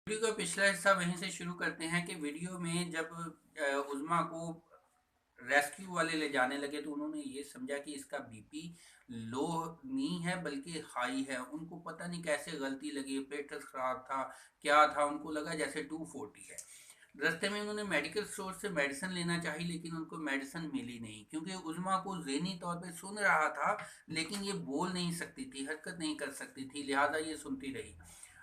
Video का पिछला हिस्सा वहीं से शुरू करते हैं कि वीडियो में जब उज़्मा को रेस्क्यू वाले ले जाने लगे तो उन्होंने ये समझा कि इसका बीपी लो नहीं है बल्कि हाई है। उनको पता नहीं कैसे गलती लगी, पेट खराब था, क्या था, उनको लगा जैसे 240 है। रास्ते में उन्होंने मेडिकल स्टोर से मेडिसिन लेना चाही लेकिन उनको मेडिसिन मिली नहीं, क्योंकि उज़्मा को ज़हनी तौर पे सुन रहा था लेकिन ये बोल नहीं सकती थी, हरकत नहीं कर सकती थी, लिहाजा ये सुनती रही।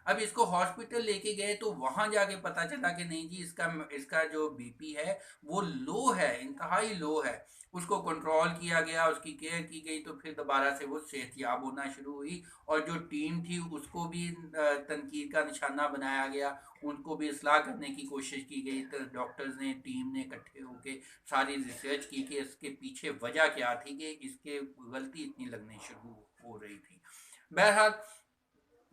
अब इसको हॉस्पिटल लेके गए तो वहां जाके पता चला कि नहीं जी, इसका इसका जो बीपी है वो लो है, इंतहाई लो है। उसको कंट्रोल किया गया, उसकी केयर की गई, तो फिर दोबारा से वो सेहतियाब होना शुरू हुई। और जो टीम थी उसको भी तनकीद का निशाना बनाया गया, उनको भी इसलाह करने की कोशिश की गई। तो डॉक्टर्स ने, टीम ने इकट्ठे होकर सारी रिसर्च की कि इसके पीछे वजह क्या थी कि इसके गलती इतनी लगनी शुरू हो रही थी। बहरहाल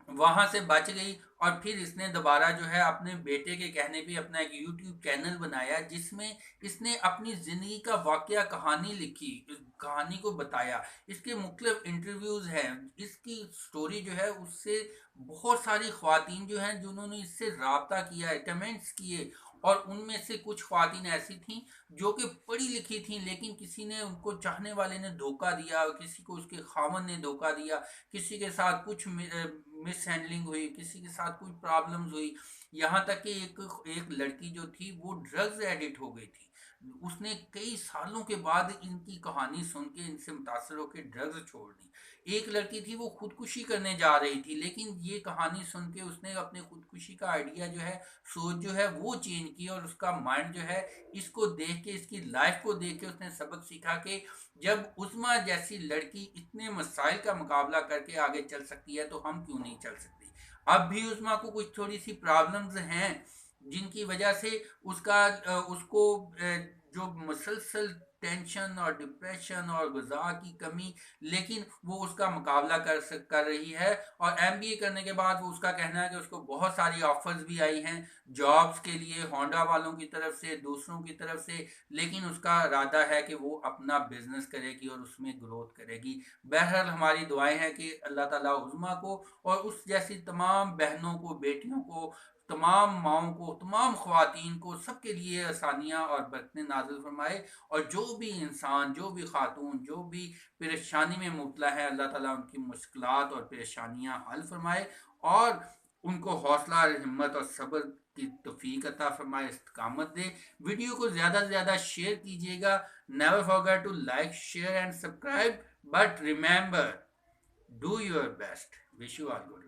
वहां से बच गई और फिर इसने दोबारा जो है अपने बेटे के कहने पे अपना एक यूट्यूब चैनल बनाया जिसमें इसने अपनी जिंदगी का वाकया कहानी लिखी, इस कहानी को बताया। इसके मुख्तलिफ इंटरव्यूज हैं, इसकी स्टोरी जो है उससे बहुत सारी ख्वातीन जो हैं जिन्होंने इससे रब्ता किया है, कमेंट्स किए। और उनमें से कुछ ख्वातीन ऐसी थीं जो कि पढ़ी लिखी थीं लेकिन किसी ने, उनको चाहने वाले ने धोखा दिया, किसी को उसके खामन ने धोखा दिया, किसी के साथ कुछ मिस हैंडलिंग हुई, किसी के साथ कुछ प्रॉब्लम्स हुई। यहाँ तक कि एक एक लड़की जो थी वो ड्रग्स एडिक्ट हो गई थी। उसने कई सालों के बाद इनकी कहानी सुन के इनसे मुतासर होकर ड्रग्स छोड़ दी। एक लड़की थी वो खुदकुशी करने जा रही थी लेकिन ये कहानी सुन के उसने अपने खुदकुशी का आइडिया जो है, सोच जो है वो चेंज की, और उसका माइंड जो है इसको देख के, इसकी लाइफ को देख के उसने सबक सीखा कि जब उस्मा जैसी लड़की इतने मसाइल का मुकाबला करके आगे चल सकती है तो हम क्यों नहीं चल सकते। अब भी उस्मा को कुछ थोड़ी सी प्रॉब्लम्स हैं जिनकी वजह से उसको जो मुसलसल टेंशन और डिप्रेशन और ग़िज़ा की कमी, लेकिन वो उसका मुकाबला कर रही है। और एमबीए करने के बाद वो, उसका कहना है कि उसको बहुत सारी ऑफर्स भी आई हैं जॉब्स के लिए, होंडा वालों की तरफ से, दूसरों की तरफ से। लेकिन उसका इरादा है कि वो अपना बिजनेस करेगी और उसमें ग्रोथ करेगी। बहरहाल हमारी दुआएं हैं कि अल्लाह ताला उज़्मा को और उस जैसी तमाम बहनों को, बेटियों को, तमाम माओं को, तमाम ख़वातीन को, सबके लिए आसानियाँ और बरकतें नाज़िल फरमाए। और जो भी इंसान, जो भी खातून, जो भी परेशानी में मुब्तला है, अल्लाह ताला उनकी मुश्किलात और परेशानियाँ हल फरमाए और उनको हौसला, हिम्मत और सब्र की तौफीक अता फरमाए, इस्तिकामत दे। वीडियो को ज़्यादा से ज़्यादा शेयर कीजिएगा। Never forget to like, share and subscribe, but remember, do your best. Wish you all good.